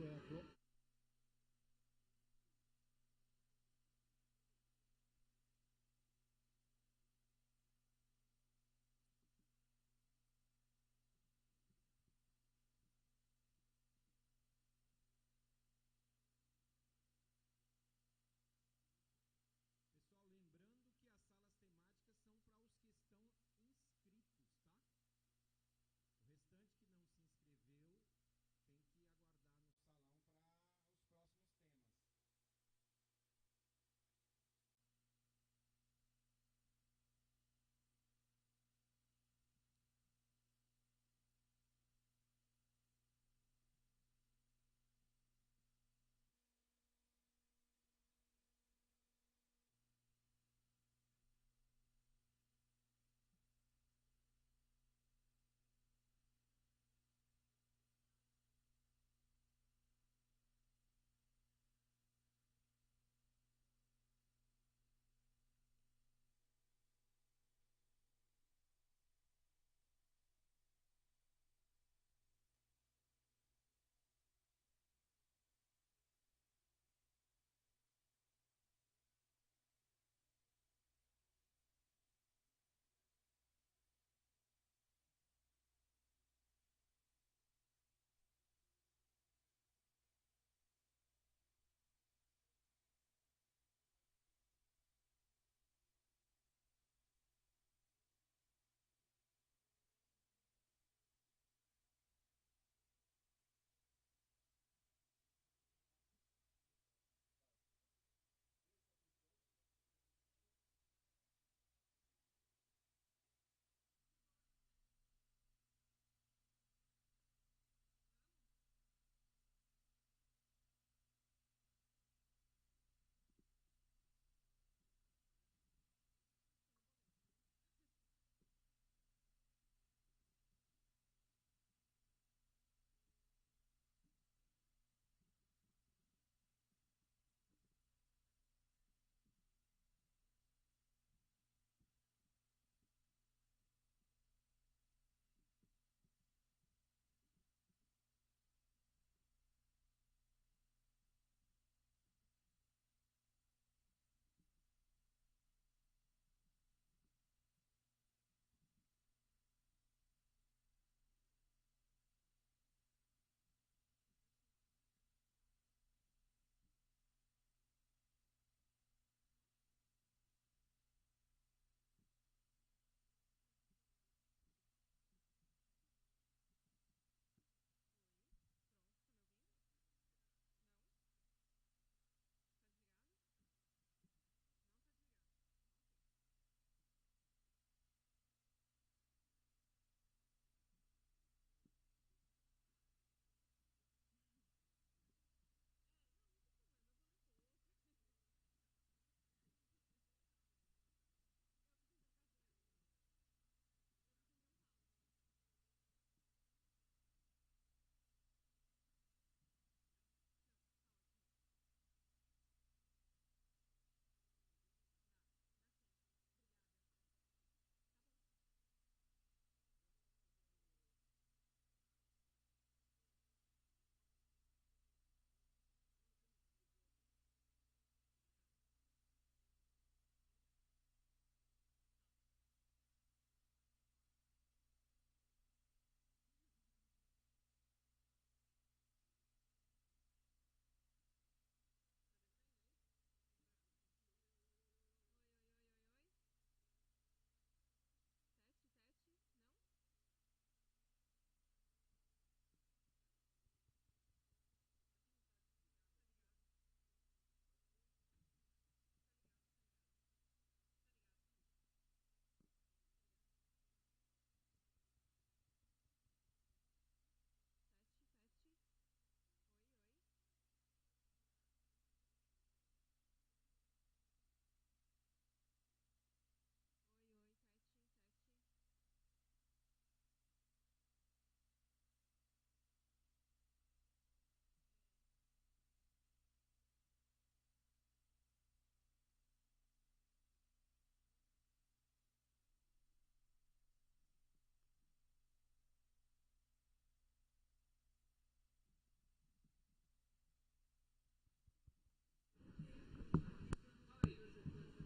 Pessoal, lembrando que as salas temáticas são para os que estão inscritos, tá? O restante que não se inscreveu tem que aguardar no salão para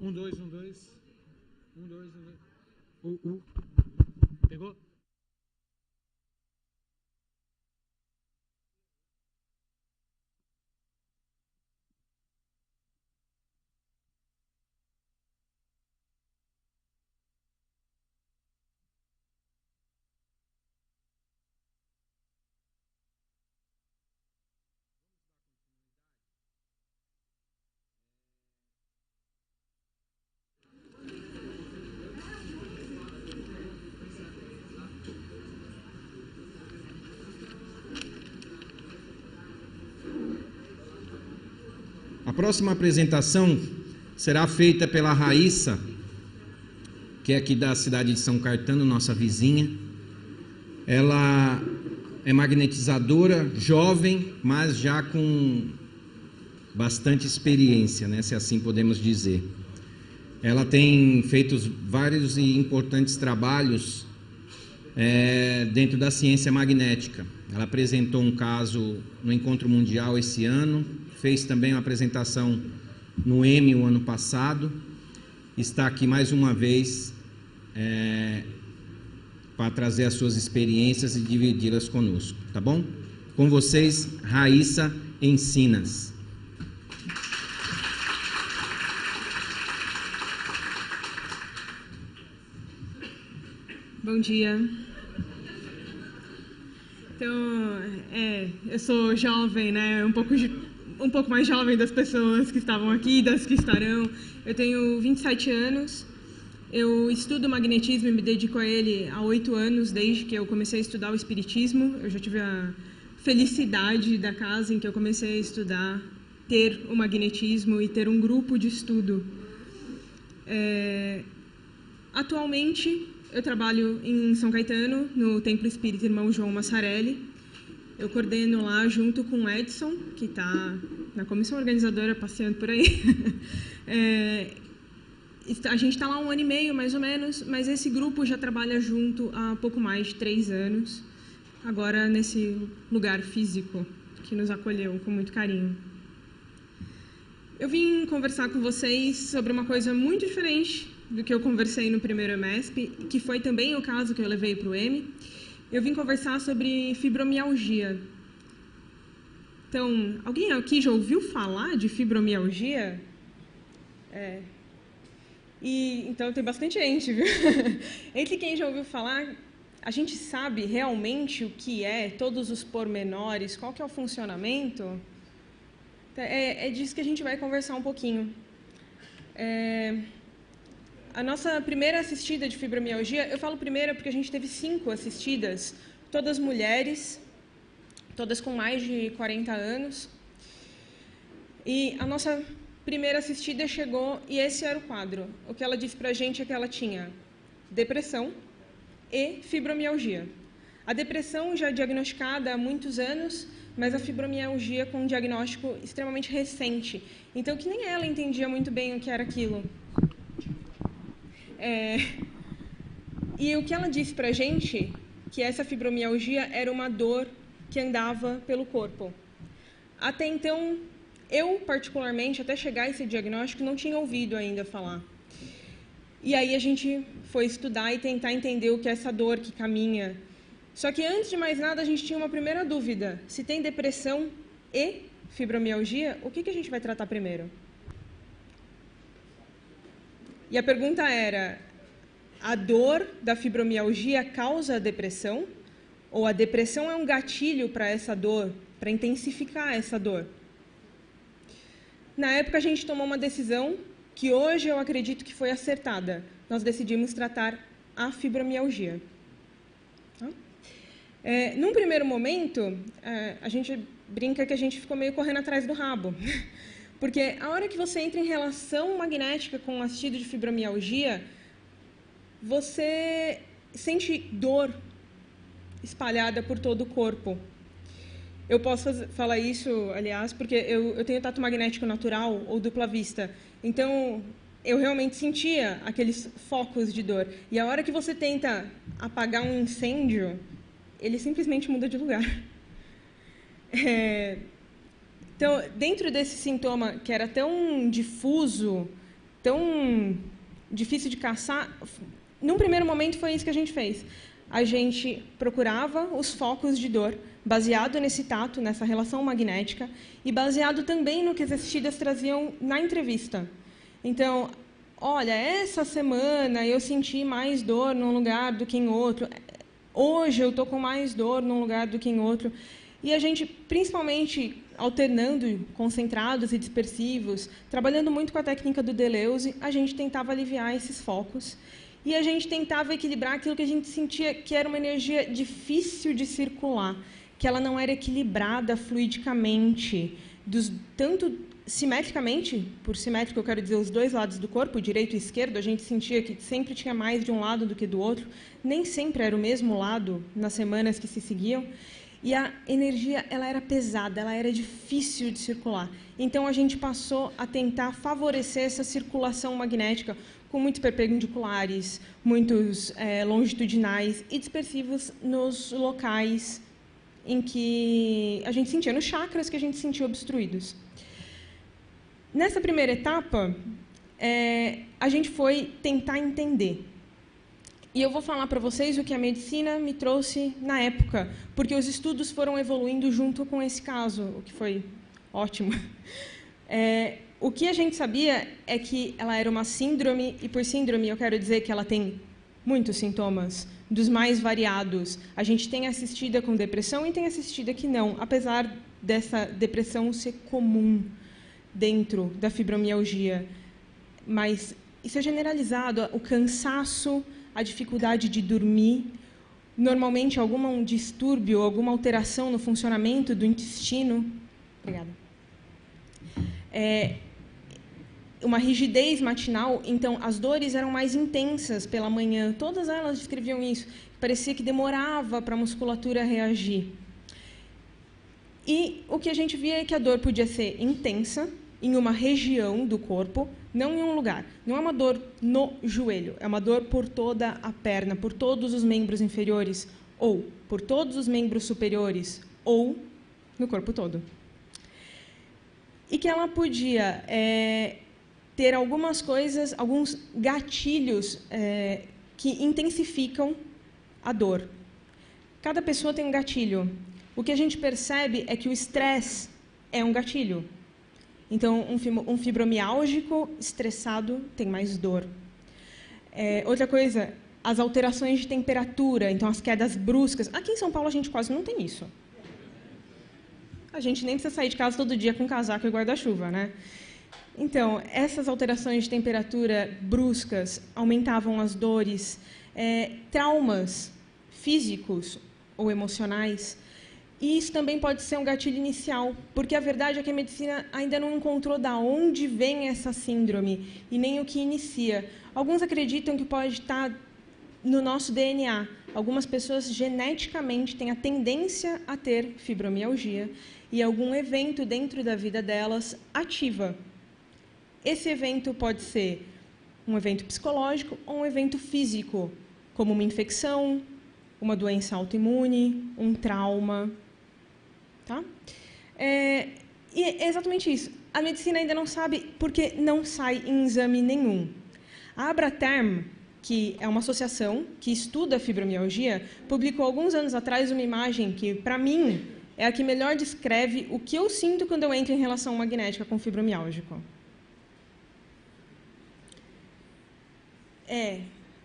Um, dois. Pegou? A próxima apresentação será feita pela Raíssa, que é aqui da cidade de São Caetano, nossa vizinha. Ela é magnetizadora, jovem, mas já com bastante experiência, né, se assim podemos dizer. Ela tem feito vários e importantes trabalhos dentro da ciência magnética. Ela apresentou um caso no Encontro Mundial esse ano, fez também uma apresentação no EMI o ano passado, está aqui mais uma vez para trazer as suas experiências e dividi-las conosco, tá bom? Com vocês, Raíssa Encinas. Bom dia. Então, eu sou jovem, né? Um pouco mais jovem das pessoas que estavam aqui, das que estarão. Eu tenho 27 anos. Eu estudo magnetismo e me dedico a ele há 8 anos, desde que eu comecei a estudar o espiritismo. Eu já tive a felicidade da casa em que eu comecei a estudar, ter o magnetismo e ter um grupo de estudo. Atualmente, eu trabalho em São Caetano, no Templo Espírita Irmão João Massarelli. Eu coordeno lá junto com o Edson, que está na comissão organizadora, passeando por aí. A gente está lá 1 ano e meio, mais ou menos, mas esse grupo já trabalha junto há pouco mais de 3 anos, agora nesse lugar físico que nos acolheu com muito carinho. Eu vim conversar com vocês sobre uma coisa muito diferente do que eu conversei no primeiro EMESP, que foi também o caso que eu levei para o EME. Eu vim conversar sobre fibromialgia. Então, alguém aqui já ouviu falar de fibromialgia? Então, tem bastante gente, viu? Entre quem já ouviu falar, a gente sabe realmente o que é, todos os pormenores, qual que é o funcionamento? É disso que a gente vai conversar um pouquinho. A nossa primeira assistida de fibromialgia, eu falo primeira porque a gente teve 5 assistidas, todas mulheres, todas com mais de 40 anos. E a nossa primeira assistida chegou e esse era o quadro. O que ela disse pra gente é que ela tinha depressão e fibromialgia. A depressão já é diagnosticada há muitos anos, mas a fibromialgia com um diagnóstico extremamente recente. Então, que nem ela entendia muito bem o que era aquilo. E o que ela disse pra gente, que essa fibromialgia era uma dor que andava pelo corpo. Até então, eu, particularmente, até chegar a esse diagnóstico, não tinha ouvido ainda falar. E aí a gente foi estudar e tentar entender o que é essa dor que caminha. Só que, antes de mais nada, a gente tinha uma primeira dúvida. Se tem depressão e fibromialgia, o que a gente vai tratar primeiro? E a pergunta era, a dor da fibromialgia causa a depressão? Ou a depressão é um gatilho para essa dor, para intensificar essa dor? Na época, a gente tomou uma decisão que hoje eu acredito que foi acertada. Nós decidimos tratar a fibromialgia. Num primeiro momento, a gente brinca que a gente ficou meio correndo atrás do rabo. Porque a hora que você entra em relação magnética com o assistido de fibromialgia, você sente dor espalhada por todo o corpo. Eu posso falar isso, aliás, porque eu tenho tato magnético natural ou dupla vista. Então, eu realmente sentia aqueles focos de dor. E a hora que você tenta apagar um incêndio, ele simplesmente muda de lugar. Então, dentro desse sintoma que era tão difuso, tão difícil de caçar. Num primeiro momento, foi isso que a gente fez. A gente procurava os focos de dor, baseado nesse tato, nessa relação magnética, e baseado também no que as assistidas traziam na entrevista. Então, olha, essa semana eu senti mais dor num lugar do que em outro. Hoje eu estou com mais dor num lugar do que em outro. E a gente, principalmente, alternando concentrados e dispersivos, trabalhando muito com a técnica do Deleuze, a gente tentava aliviar esses focos. E a gente tentava equilibrar aquilo que a gente sentia que era uma energia difícil de circular, que ela não era equilibrada fluidicamente, tanto simetricamente, por simétrico eu quero dizer os dois lados do corpo, direito e esquerdo, a gente sentia que sempre tinha mais de um lado do que do outro, nem sempre era o mesmo lado nas semanas que se seguiam, e a energia ela era pesada, ela era difícil de circular. Então, a gente passou a tentar favorecer essa circulação magnética, com muitos perpendiculares, muitos longitudinais e dispersivos nos locais em que a gente sentia, nos chakras que a gente sentia obstruídos. Nessa primeira etapa, a gente foi tentar entender. E eu vou falar para vocês o que a medicina me trouxe na época, porque os estudos foram evoluindo junto com esse caso, o que foi ótimo. O que a gente sabia é que ela era uma síndrome, e por síndrome eu quero dizer que ela tem muitos sintomas, dos mais variados. A gente tem assistida com depressão e tem assistida que não, apesar dessa depressão ser comum dentro da fibromialgia. Mas isso é generalizado, o cansaço, a dificuldade de dormir, normalmente algum distúrbio, alguma alteração no funcionamento do intestino. Obrigada. Uma rigidez matinal, então as dores eram mais intensas pela manhã, todas elas descreviam isso, parecia que demorava para a musculatura reagir. E o que a gente via é que a dor podia ser intensa, em uma região do corpo, não em um lugar. Não é uma dor no joelho, é uma dor por toda a perna, por todos os membros inferiores, ou por todos os membros superiores, ou no corpo todo. E que ela podia ter algumas coisas, alguns gatilhos que intensificam a dor. Cada pessoa tem um gatilho. O que a gente percebe é que o estresse é um gatilho. Então, um fibromiálgico estressado tem mais dor. Outra coisa, as alterações de temperatura, então as quedas bruscas. Aqui em São Paulo a gente quase não tem isso. A gente nem precisa sair de casa todo dia com casaco e guarda-chuva, né? Então, essas alterações de temperatura bruscas aumentavam as dores, traumas físicos ou emocionais. E isso também pode ser um gatilho inicial, porque a verdade é que a medicina ainda não encontrou de onde vem essa síndrome e nem o que inicia. Alguns acreditam que pode estar no nosso DNA. Algumas pessoas geneticamente têm a tendência a ter fibromialgia e algum evento dentro da vida delas ativa. Esse evento pode ser um evento psicológico ou um evento físico, como uma infecção, uma doença autoimune, um trauma. Tá? E é exatamente isso. A medicina ainda não sabe porque não sai em exame nenhum. A Abraterm, que é uma associação que estuda a fibromialgia, publicou alguns anos atrás uma imagem que, para mim, é a que melhor descreve o que eu sinto quando eu entro em relação magnética com fibromiálgico.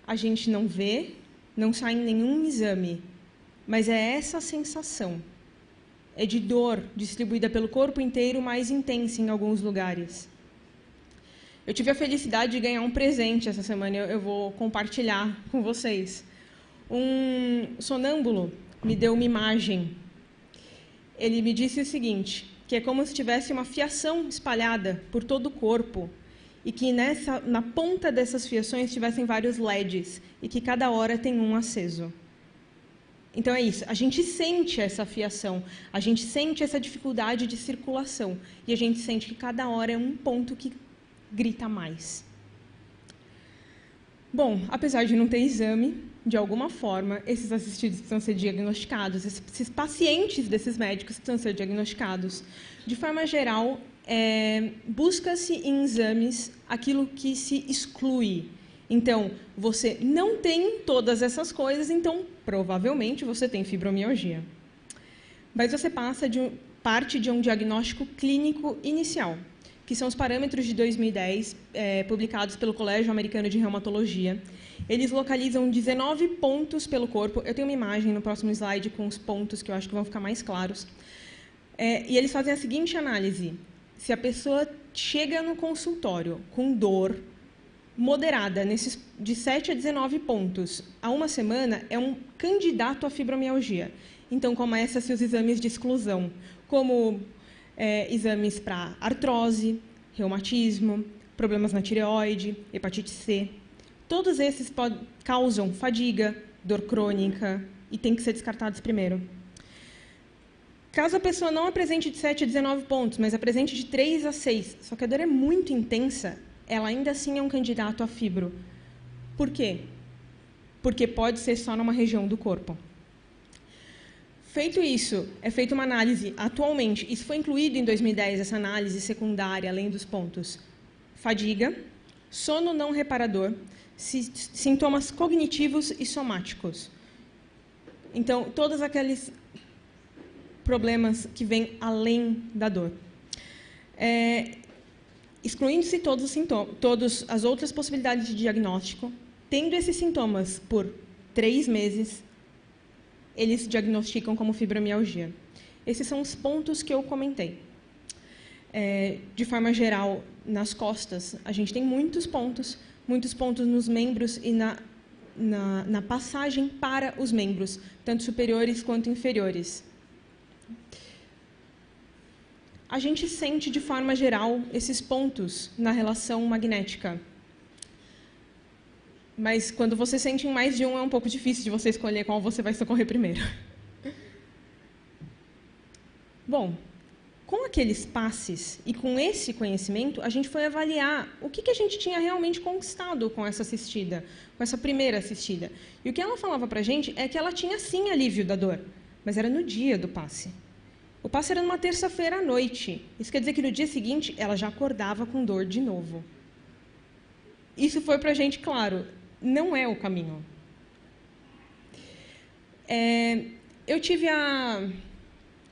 A gente não vê, não sai em nenhum exame, mas é essa sensação. É de dor distribuída pelo corpo inteiro, mais intensa em alguns lugares. Eu tive a felicidade de ganhar um presente essa semana, eu vou compartilhar com vocês. Um sonâmbulo me deu uma imagem. Ele me disse o seguinte, que é como se tivesse uma fiação espalhada por todo o corpo e que na ponta dessas fiações tivessem vários LEDs e que cada hora tem um aceso. Então, é isso. A gente sente essa fiação, a gente sente essa dificuldade de circulação e a gente sente que cada hora é um ponto que grita mais. Bom, apesar de não ter exame, de alguma forma, esses assistidos precisam ser diagnosticados, esses pacientes desses médicos precisam ser diagnosticados. De forma geral, busca-se em exames aquilo que se exclui. Então, você não tem todas essas coisas, então, provavelmente, você tem fibromialgia. Mas você parte de um diagnóstico clínico inicial, que são os parâmetros de 2010, publicados pelo Colégio Americano de Reumatologia. Eles localizam 19 pontos pelo corpo. Eu tenho uma imagem no próximo slide com os pontos que eu acho que vão ficar mais claros. E eles fazem a seguinte análise. Se a pessoa chega no consultório com dor moderada, de 7 a 19 pontos, há uma semana, é um candidato à fibromialgia. Então, começam-se os exames de exclusão, como exames para artrose, reumatismo, problemas na tireoide, hepatite C. Todos esses causam fadiga, dor crônica e têm que ser descartados primeiro. Caso a pessoa não apresente de 7 a 19 pontos, mas apresente de 3 a 6, só que a dor é muito intensa, ela ainda assim é um candidato a fibro. Por quê? Porque pode ser só numa região do corpo. Feito isso, é feita uma análise atualmente, isso foi incluído em 2010, essa análise secundária, além dos pontos. Fadiga, sono não reparador, sintomas cognitivos e somáticos. Então, todos aqueles problemas que vêm além da dor. Excluindo-se todos os sintomas, todas as outras possibilidades de diagnóstico, tendo esses sintomas por 3 meses, eles diagnosticam como fibromialgia. Esses são os pontos que eu comentei. De forma geral, nas costas, a gente tem muitos pontos nos membros e na passagem para os membros, tanto superiores quanto inferiores. A gente sente, de forma geral, esses pontos na relação magnética. Mas, quando você sente em mais de um, é um pouco difícil de você escolher qual você vai socorrer primeiro. Bom, com aqueles passes e com esse conhecimento, a gente foi avaliar o que a gente tinha realmente conquistado com essa assistida, com essa primeira assistida. E o que ela falava para a gente é que ela tinha, sim, alívio da dor, mas era no dia do passe. O passe era numa terça-feira à noite. Isso quer dizer que no dia seguinte ela já acordava com dor de novo. Isso foi para a gente claro, não é o caminho. Eu tive a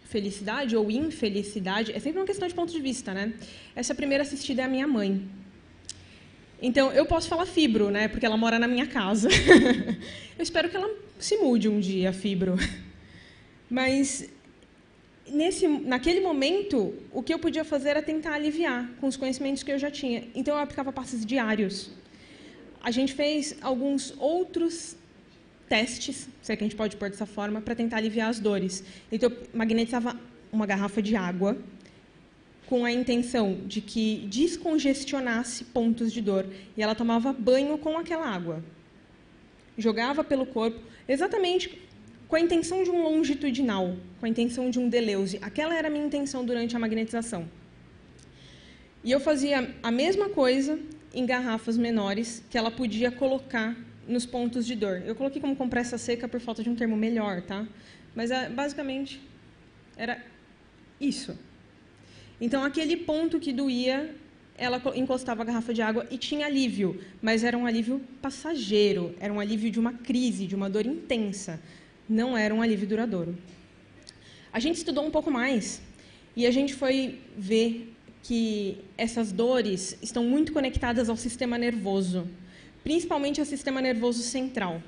felicidade ou infelicidade, é sempre uma questão de ponto de vista, né? Essa primeira assistida é a minha mãe. Então, eu posso falar fibro, né? Porque ela mora na minha casa. Eu espero que ela se mude um dia, a fibro. Mas naquele momento, o que eu podia fazer era tentar aliviar com os conhecimentos que eu já tinha. Então, eu aplicava passes diários. A gente fez alguns outros testes, se é que a gente pode pôr dessa forma, para tentar aliviar as dores. Então, eu magnetizava uma garrafa de água com a intenção de que descongestionasse pontos de dor. E ela tomava banho com aquela água. Jogava pelo corpo, exatamente com a intenção de um longitudinal, com a intenção de um Deleuze. Aquela era a minha intenção durante a magnetização. E eu fazia a mesma coisa em garrafas menores que ela podia colocar nos pontos de dor. Eu coloquei como compressa seca por falta de um termo melhor, tá? Mas, basicamente, era isso. Então, aquele ponto que doía, ela encostava a garrafa de água e tinha alívio, mas era um alívio passageiro, era um alívio de uma crise, de uma dor intensa. Não era um alívio duradouro. A gente estudou um pouco mais e a gente foi ver que essas dores estão muito conectadas ao sistema nervoso, principalmente ao sistema nervoso central.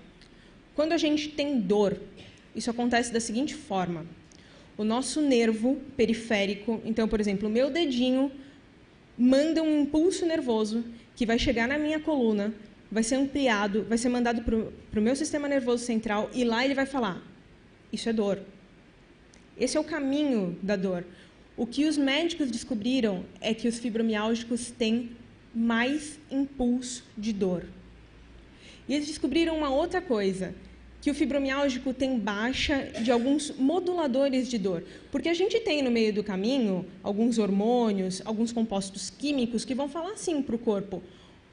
Quando a gente tem dor, isso acontece da seguinte forma. O nosso nervo periférico, então, por exemplo, o meu dedinho manda um impulso nervoso que vai chegar na minha coluna, vai ser ampliado, vai ser mandado para o meu sistema nervoso central e lá ele vai falar, isso é dor. Esse é o caminho da dor. O que os médicos descobriram é que os fibromiálgicos têm mais impulso de dor. E eles descobriram uma outra coisa, que o fibromiálgico tem baixa de alguns moduladores de dor. Porque a gente tem no meio do caminho alguns hormônios, alguns compostos químicos que vão falar assim para o corpo,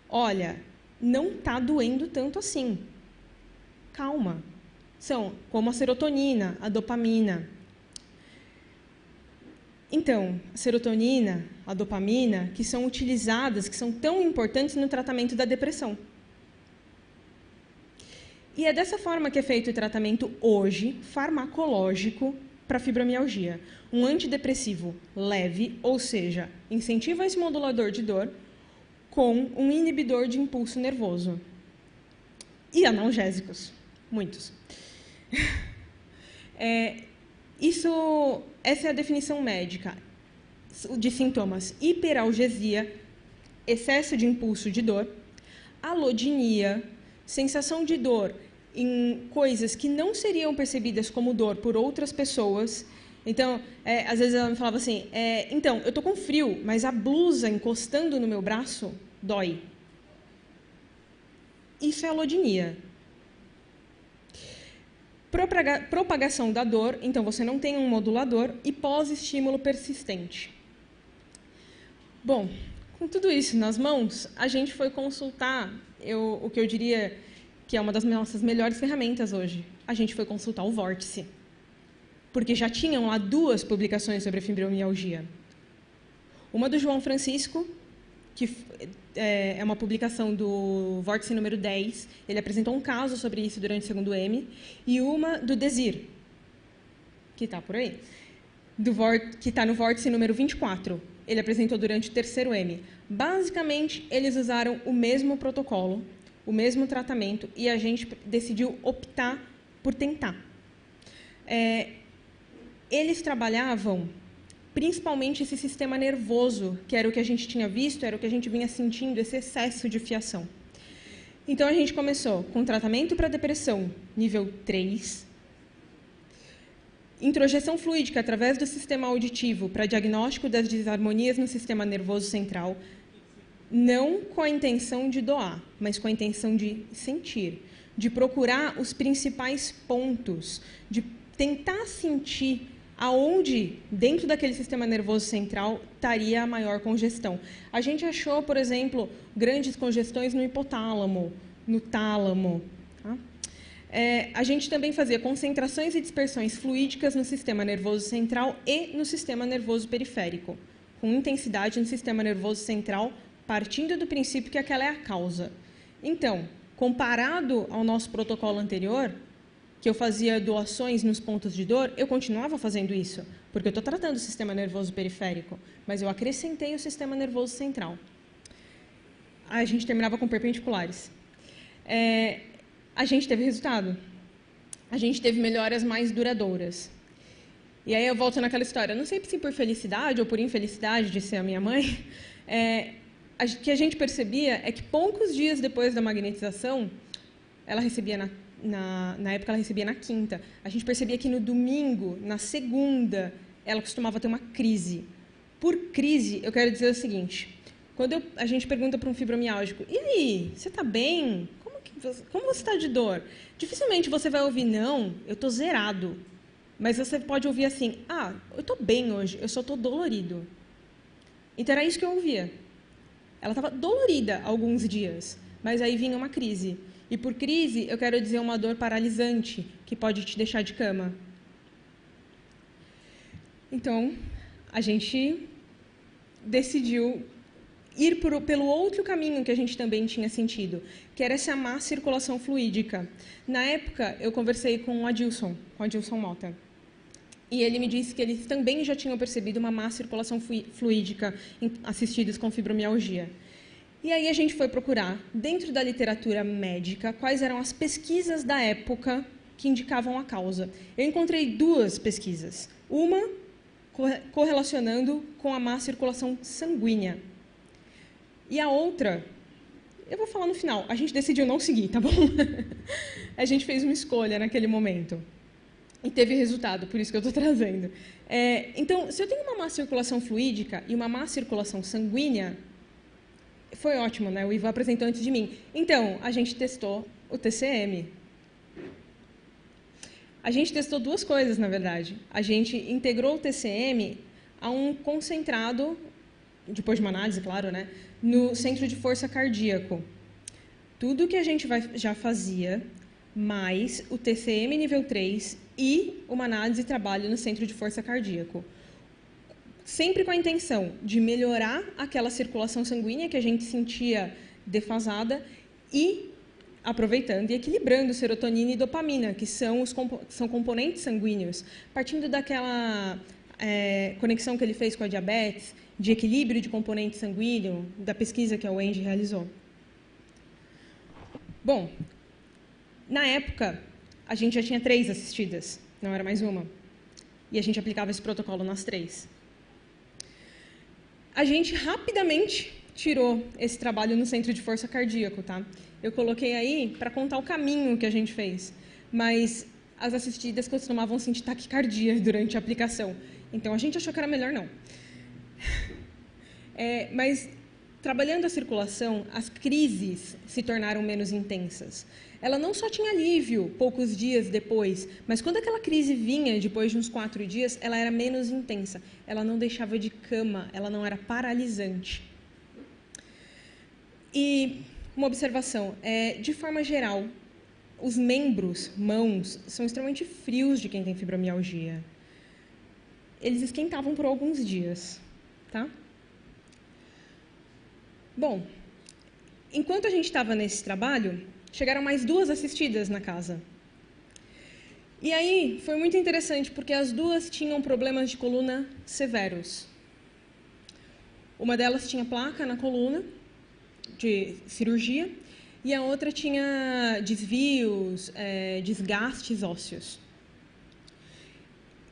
olha, não está doendo tanto assim. Calma. São como a serotonina, a dopamina. Então, a serotonina, a dopamina, que são utilizadas, que são tão importantes no tratamento da depressão. E é dessa forma que é feito o tratamento hoje, farmacológico, para fibromialgia. Um antidepressivo leve, ou seja, incentiva esse modulador de dor, com um inibidor de impulso nervoso. E analgésicos, muitos. Essa é a definição médica de sintomas: hiperalgesia, excesso de impulso de dor, alodinia, sensação de dor em coisas que não seriam percebidas como dor por outras pessoas. Então, às vezes ela me falava assim, então, eu estou com frio, mas a blusa encostando no meu braço dói. Isso é alodinia. Propagação da dor, então você não tem um modulador, e pós-estímulo persistente. Bom, com tudo isso nas mãos, a gente foi consultar o que eu diria que é uma das nossas melhores ferramentas hoje. A gente foi consultar o Vórtice, porque já tinham lá 2 publicações sobre a fibromialgia. Uma do João Francisco, que é uma publicação do Vórtice número 10, ele apresentou um caso sobre isso durante o segundo M, e uma do Desir, que está por aí, que está no Vórtice número 24. Ele apresentou durante o terceiro M. Basicamente, eles usaram o mesmo protocolo, o mesmo tratamento, e a gente decidiu optar por tentar. Eles trabalhavam principalmente esse sistema nervoso, que era o que a gente tinha visto, era o que a gente vinha sentindo, esse excesso de fiação. Então, a gente começou com tratamento para depressão, nível 3, introjeção fluídica através do sistema auditivo para diagnóstico das desarmonias no sistema nervoso central, não com a intenção de doar, mas com a intenção de sentir, de procurar os principais pontos, de tentar sentir aonde, dentro daquele sistema nervoso central, estaria a maior congestão. A gente achou, por exemplo, grandes congestões no hipotálamo, no tálamo. Tá? A gente também fazia concentrações e dispersões fluídicas no sistema nervoso central e no sistema nervoso periférico, com intensidade no sistema nervoso central, partindo do princípio que aquela é a causa. Então, comparado ao nosso protocolo anterior, que eu fazia doações nos pontos de dor, eu continuava fazendo isso, porque eu estou tratando o sistema nervoso periférico, mas eu acrescentei o sistema nervoso central. A gente terminava com perpendiculares. A gente teve resultado. A gente teve melhoras mais duradouras. E aí eu volto naquela história, não sei se por felicidade ou por infelicidade de ser a minha mãe, que a gente percebia é que poucos dias depois da magnetização, ela recebia na época ela recebia na quinta. A gente percebia que no domingo, na segunda, ela costumava ter uma crise. Por crise, eu quero dizer o seguinte, quando a gente pergunta para um fibromialgico, e aí, você está bem? Como você está de dor? Dificilmente você vai ouvir, não, eu estou zerado. Mas você pode ouvir assim, eu estou bem hoje, eu só estou dolorido. Então era isso que eu ouvia. Ela estava dolorida alguns dias, mas aí vinha uma crise. E por crise, eu quero dizer uma dor paralisante, que pode te deixar de cama. Então, a gente decidiu ir pelo outro caminho que a gente também tinha sentido, que era essa má circulação fluídica. Na época, eu conversei com o Adilson Mota. E ele me disse que eles também já tinham percebido uma má circulação fluídica em assistidos com fibromialgia. E aí a gente foi procurar, dentro da literatura médica, quais eram as pesquisas da época que indicavam a causa. Eu encontrei 2 pesquisas. Uma correlacionando com a má circulação sanguínea. E a outra, eu vou falar no final, a gente decidiu não seguir, tá bom? A gente fez uma escolha naquele momento. E teve resultado, por isso que eu estou trazendo. Então, se eu tenho uma má circulação fluídica e uma má circulação sanguínea, foi ótimo, né? O Ivan apresentou antes de mim. Então, a gente testou o TCM. A gente testou 2 coisas, na verdade. A gente integrou o TCM a um concentrado, depois de uma análise, claro, né? No centro de força cardíaco. Tudo que a gente já fazia, mais o TCM nível 3 e uma análise de trabalho no centro de força cardíaco. sempre com a intenção de melhorar aquela circulação sanguínea que a gente sentia defasada e aproveitando e equilibrando serotonina e dopamina, que são componentes sanguíneos, partindo daquela conexão que ele fez com a diabetes, de equilíbrio de componente sanguíneo, da pesquisa que a Wendy realizou. Bom, na época, a gente já tinha 3 assistidas, não era mais uma. E a gente aplicava esse protocolo nas 3. A gente rapidamente tirou esse trabalho no centro de força cardíaco, tá? Eu coloquei aí para contar o caminho que a gente fez, mas as assistidas costumavam sentir taquicardia durante a aplicação, então a gente achou que era melhor não. Mas trabalhando a circulação, as crises se tornaram menos intensas. Ela não só tinha alívio poucos dias depois, mas quando aquela crise vinha depois de uns 4 dias, ela era menos intensa. Ela não deixava de cama, ela não era paralisante. E uma observação, de forma geral, os membros, mãos, são extremamente frios de quem tem fibromialgia. Eles esquentavam por alguns dias, tá? Bom, enquanto a gente estava nesse trabalho, chegaram mais 2 assistidas na casa. E aí foi muito interessante, porque as 2 tinham problemas de coluna severos. Uma delas tinha placa na coluna, de cirurgia, e a outra tinha desvios, desgastes ósseos.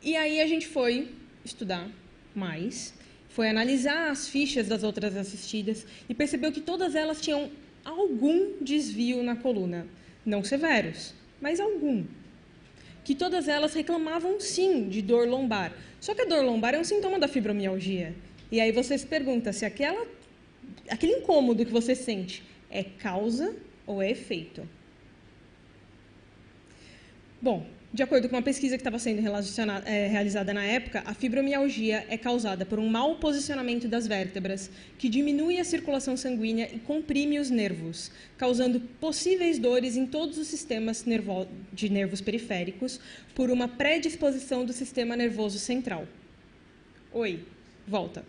E aí a gente foi estudar mais, foi analisar as fichas das outras assistidas e percebeu que todas elas tinham algum desvio na coluna. Não severos, mas algum. Que todas elas reclamavam, sim, de dor lombar. Só que a dor lombar é um sintoma da fibromialgia. E aí você se pergunta se aquele incômodo que você sente é causa ou é efeito. Bom, de acordo com uma pesquisa que estava sendo realizada na época, a fibromialgia é causada por um mau posicionamento das vértebras, que diminui a circulação sanguínea e comprime os nervos, causando possíveis dores em todos os sistemas de nervos periféricos, por uma predisposição do sistema nervoso central. Oi, volta.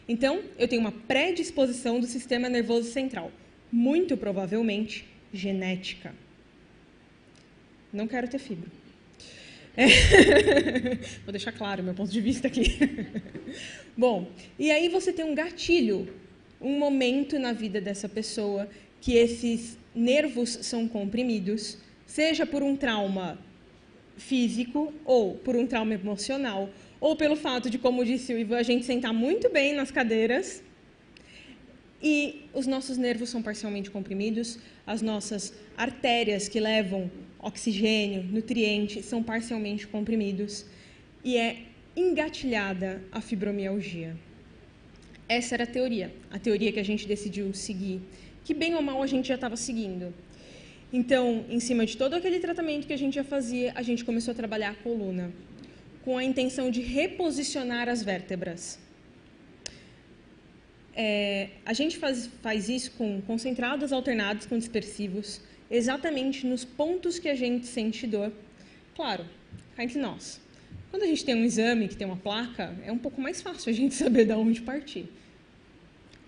Então, eu tenho uma predisposição do sistema nervoso central, muito provavelmente genética. Não quero ter fibro. Vou deixar claro o meu ponto de vista aqui. Bom, e aí você tem um gatilho, um momento na vida dessa pessoa que esses nervos são comprimidos, seja por um trauma físico ou por um trauma emocional, ou pelo fato de, como disse o Ivan, a gente sentar muito bem nas cadeiras e os nossos nervos são parcialmente comprimidos, as nossas artérias que levam oxigênio, nutriente, são parcialmente comprimidos e é engatilhada a fibromialgia. Essa era a teoria que a gente decidiu seguir, que bem ou mal a gente já estava seguindo. Então, em cima de todo aquele tratamento que a gente já fazia, a gente começou a trabalhar a coluna, com a intenção de reposicionar as vértebras. A gente faz isso com concentrados alternados com dispersivos, exatamente nos pontos que a gente sente dor. Claro, cá entre nós. Quando a gente tem um exame que tem uma placa, é um pouco mais fácil a gente saber de onde partir.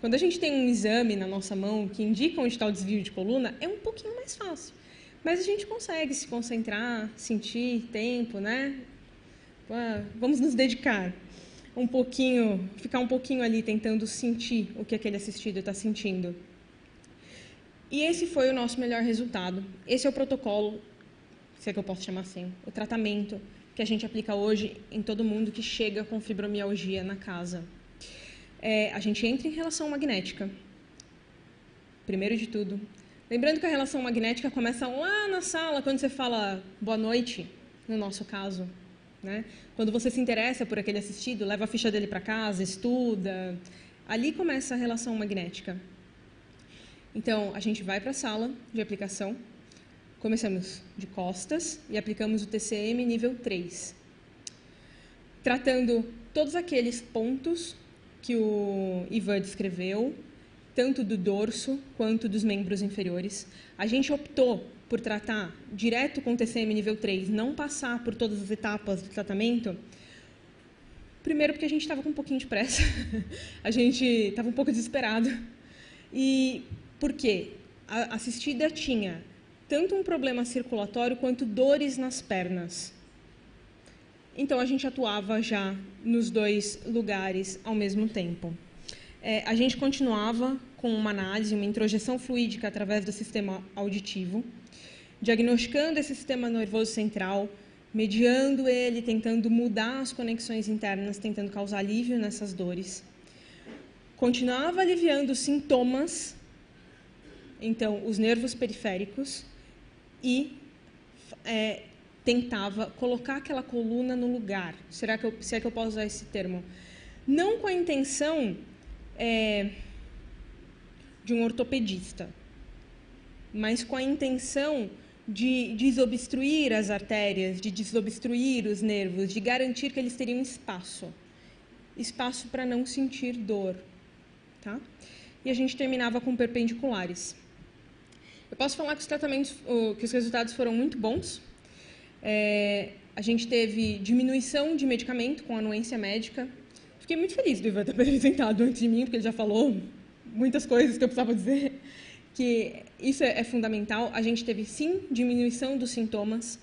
Quando a gente tem um exame na nossa mão que indica onde está o desvio de coluna, é um pouquinho mais fácil. Mas a gente consegue se concentrar, sentir tempo, né? Vamos nos dedicar um pouquinho, ficar um pouquinho ali tentando sentir o que aquele assistido está sentindo. E esse foi o nosso melhor resultado. Esse é o protocolo, se é que eu posso chamar assim, o tratamento que a gente aplica hoje em todo mundo que chega com fibromialgia na casa. A gente entra em relação magnética, primeiro de tudo. Lembrando que a relação magnética começa lá na sala, quando você fala boa noite, no nosso caso. Né? Quando você se interessa por aquele assistido, leva a ficha dele para casa, estuda. Ali começa a relação magnética. Então, a gente vai para a sala de aplicação, começamos de costas e aplicamos o TCM nível 3, tratando todos aqueles pontos que o Ivan descreveu, tanto do dorso quanto dos membros inferiores. A gente optou por tratar direto com o TCM nível 3, não passar por todas as etapas do tratamento, Primeiro porque a gente estava com um pouquinho de pressa, a gente estava um pouco desesperado. E por quê? A assistida tinha tanto um problema circulatório quanto dores nas pernas. Então, a gente atuava já nos 2 lugares ao mesmo tempo. A gente continuava com uma análise, uma introjeção fluídica através do sistema auditivo, diagnosticando esse sistema nervoso central, mediando ele, tentando mudar as conexões internas, tentando causar alívio nessas dores. Continuava aliviando os sintomas, então, os nervos periféricos, e tentava colocar aquela coluna no lugar. Se é que eu posso usar esse termo? Não com a intenção de um ortopedista, mas com a intenção de desobstruir as artérias, de desobstruir os nervos, de garantir que eles teriam espaço para não sentir dor, tá? E a gente terminava com perpendiculares. Eu posso falar que os resultados foram muito bons. A gente teve diminuição de medicamento com anuência médica. Fiquei muito feliz do Ivan ter apresentado antes de mim, porque ele já falou muitas coisas que eu precisava dizer, que isso é fundamental. A gente teve, sim, diminuição dos sintomas.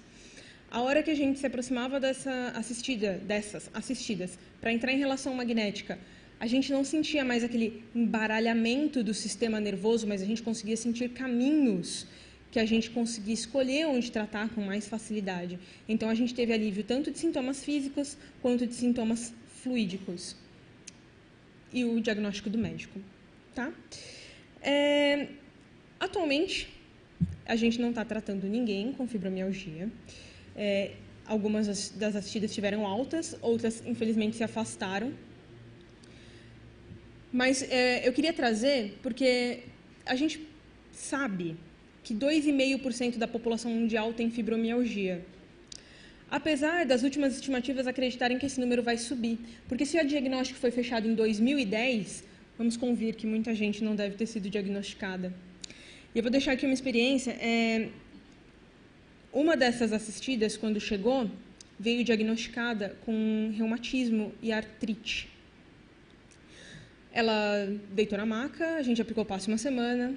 A hora que a gente se aproximava dessas assistidas para entrar em relação magnética, a gente não sentia mais aquele embaralhamento do sistema nervoso, mas a gente conseguia sentir caminhos que a gente conseguia escolher onde tratar com mais facilidade. Então, a gente teve alívio tanto de sintomas físicos quanto de sintomas fluídicos. E o diagnóstico do médico. Tá? Atualmente, a gente não está tratando ninguém com fibromialgia. Algumas das assistidas tiveram altas, outras, infelizmente, se afastaram. Mas eu queria trazer, porque a gente sabe que 2,5% da população mundial tem fibromialgia. Apesar das últimas estimativas acreditarem que esse número vai subir. Porque se o diagnóstico foi fechado em 2010, vamos convir que muita gente não deve ter sido diagnosticada. E eu vou deixar aqui uma experiência. Uma dessas assistidas, quando chegou, veio diagnosticada com reumatismo e artrite. Ela deitou na maca, a gente aplicou o passe 1 semana,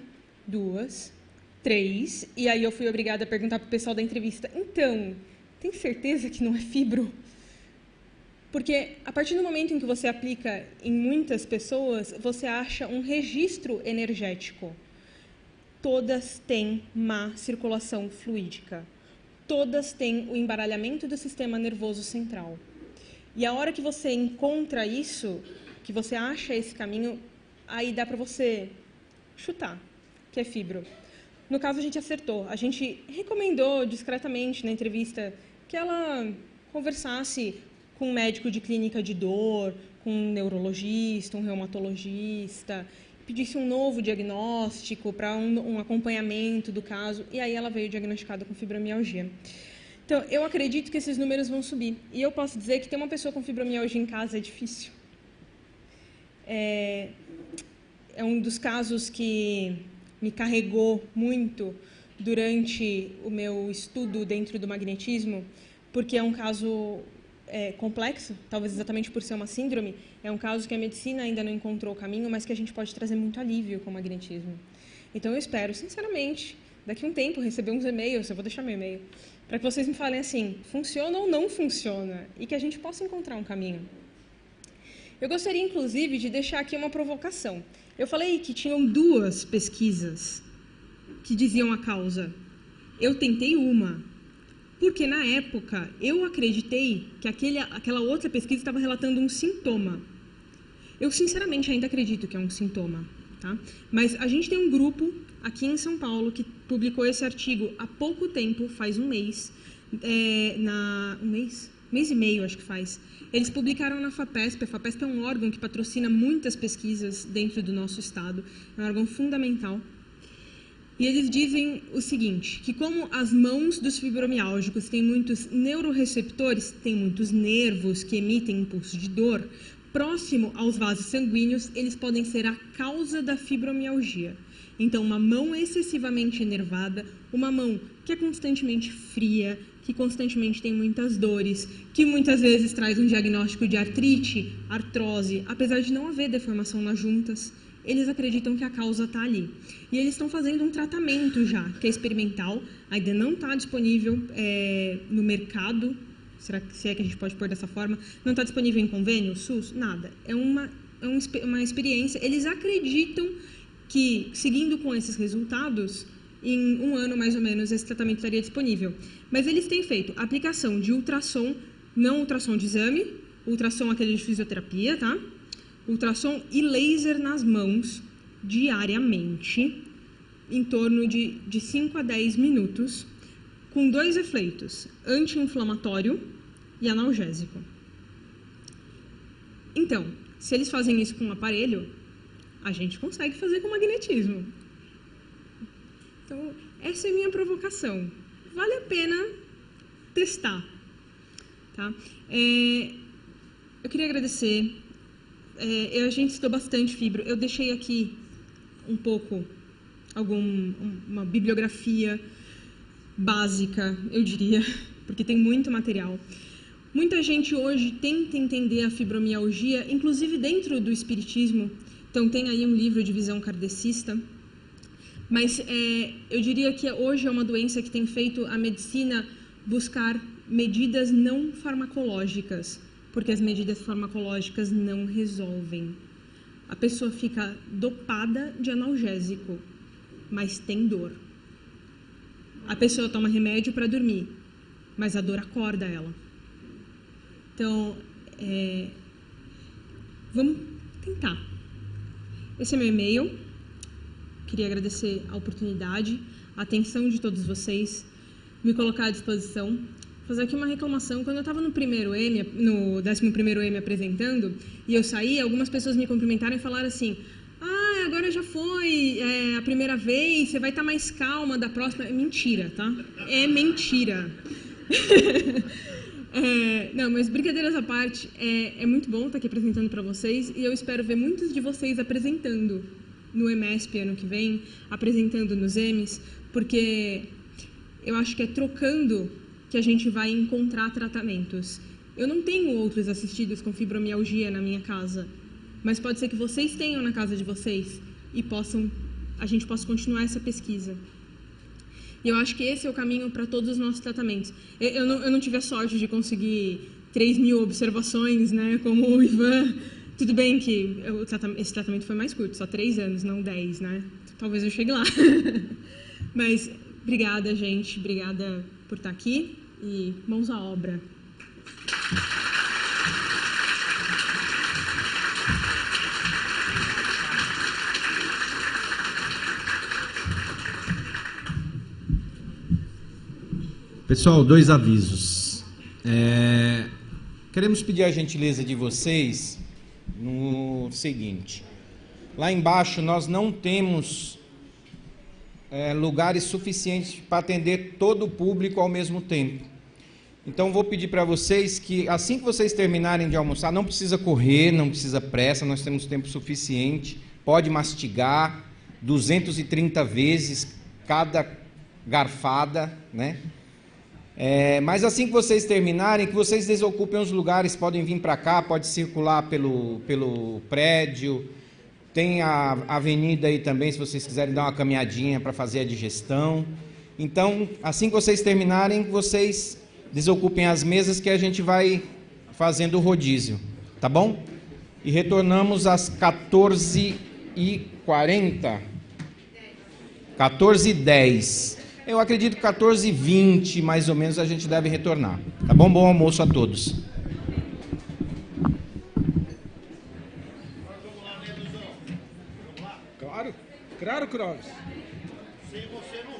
2, 3, e aí eu fui obrigada a perguntar para o pessoal da entrevista, então, tem certeza que não é fibro? Porque a partir do momento em que você aplica em muitas pessoas, você acha um registro energético. Todas têm má circulação fluídica. Todas têm o embaralhamento do sistema nervoso central. E a hora que você encontra isso, que você acha esse caminho, aí dá para você chutar, que é fibro. No caso, a gente acertou. A gente recomendou discretamente na entrevista que ela conversasse com um médico de clínica de dor, com um neurologista, um reumatologista, pedisse um novo diagnóstico para um acompanhamento do caso, e aí ela veio diagnosticada com fibromialgia. Então, eu acredito que esses números vão subir. E eu posso dizer que ter uma pessoa com fibromialgia em casa é difícil. É um dos casos que me carregou muito durante o meu estudo dentro do magnetismo, porque é um caso complexo, talvez exatamente por ser uma síndrome, é um caso que a medicina ainda não encontrou o caminho, mas que a gente pode trazer muito alívio com o magnetismo. Então, eu espero, sinceramente, daqui a um tempo, receber uns e-mails, eu vou deixar meu e-mail, para que vocês me falem assim, funciona ou não funciona, e que a gente possa encontrar um caminho. Eu gostaria, inclusive, de deixar aqui uma provocação. Eu falei que tinham 2 pesquisas que diziam a causa. Eu tentei uma, porque, na época, eu acreditei que aquela outra pesquisa estava relatando um sintoma. Eu, sinceramente, ainda acredito que é um sintoma. Tá? Mas a gente tem um grupo aqui em São Paulo que publicou esse artigo há pouco tempo, faz um mês. Mês e meio, acho que faz. Eles publicaram na FAPESP. A FAPESP é um órgão que patrocina muitas pesquisas dentro do nosso estado. É um órgão fundamental. E eles dizem o seguinte, que como as mãos dos fibromiálgicos têm muitos neuroreceptores, têm muitos nervos que emitem impulsos de dor, próximo aos vasos sanguíneos, eles podem ser a causa da fibromialgia. Então, uma mão excessivamente enervada, uma mão que é constantemente fria, que constantemente tem muitas dores, que muitas vezes traz um diagnóstico de artrite, artrose, apesar de não haver deformação nas juntas, eles acreditam que a causa está ali. E eles estão fazendo um tratamento já, que é experimental, ainda não está disponível no mercado, será que se é que a gente pode pôr dessa forma, não está disponível em convênio, SUS, nada. É uma experiência, eles acreditam que, seguindo com esses resultados, em 1 ano mais ou menos esse tratamento estaria disponível. Mas eles têm feito aplicação de ultrassom, não ultrassom de exame, ultrassom aquele de fisioterapia, tá? Ultrassom e laser nas mãos diariamente, em torno de 5 a 10 minutos, com 2 efeitos, anti-inflamatório e analgésico. Então, se eles fazem isso com um aparelho, a gente consegue fazer com magnetismo. Então, essa é a minha provocação. Vale a pena testar. Tá? Eu queria agradecer. A gente estudou bastante fibro. Eu deixei aqui um pouco, uma bibliografia básica, eu diria, porque tem muito material. Muita gente hoje tenta entender a fibromialgia, inclusive dentro do espiritismo. Então, tem aí um livro de visão kardecista. Mas eu diria que hoje é uma doença que tem feito a medicina buscar medidas não farmacológicas, porque as medidas farmacológicas não resolvem. A pessoa fica dopada de analgésico, mas tem dor. A pessoa toma remédio para dormir, mas a dor acorda ela. Então, vamos tentar. Esse é meu e-mail. Queria agradecer a oportunidade, a atenção de todos vocês, me colocar à disposição. Fazer aqui uma reclamação. Quando eu estava no 11º M apresentando, e eu saí, algumas pessoas me cumprimentaram e falaram assim: ah, agora já foi a primeira vez, você vai estar mais calma da próxima. É mentira, tá? É mentira. Não, mas brincadeiras à parte, é muito bom estar aqui apresentando para vocês, e eu espero ver muitos de vocês apresentando no EMESP ano que vem, apresentando nos EMES, porque eu acho que é trocando que a gente vai encontrar tratamentos. Eu não tenho outros assistidos com fibromialgia na minha casa, mas pode ser que vocês tenham na casa de vocês e a gente possa continuar essa pesquisa. E eu acho que esse é o caminho para todos os nossos tratamentos. Eu não tive a sorte de conseguir 3.000 observações, né, como o Ivan. Tudo bem que esse tratamento foi mais curto, só 3 anos, não 10, né? Talvez eu chegue lá. Mas obrigada, gente. Obrigada por estar aqui e mãos à obra. Pessoal, 2 avisos. Queremos pedir a gentileza de vocês no seguinte: lá embaixo nós não temos lugares suficientes para atender todo o público ao mesmo tempo. Então vou pedir para vocês que assim que vocês terminarem de almoçar, não precisa correr, não precisa pressa, nós temos tempo suficiente, pode mastigar 230 vezes cada garfada, né? Mas assim que vocês terminarem, que vocês desocupem os lugares, podem vir para cá, pode circular pelo prédio, tem a avenida aí também, se vocês quiserem dar uma caminhadinha para fazer a digestão. Então, assim que vocês terminarem, vocês desocupem as mesas que a gente vai fazendo o rodízio, tá bom? E retornamos às 14h40, 14h10. Eu acredito que 14h20, mais ou menos, a gente deve retornar. Tá bom? Bom almoço a todos. Claro, Clóvis. Sem você não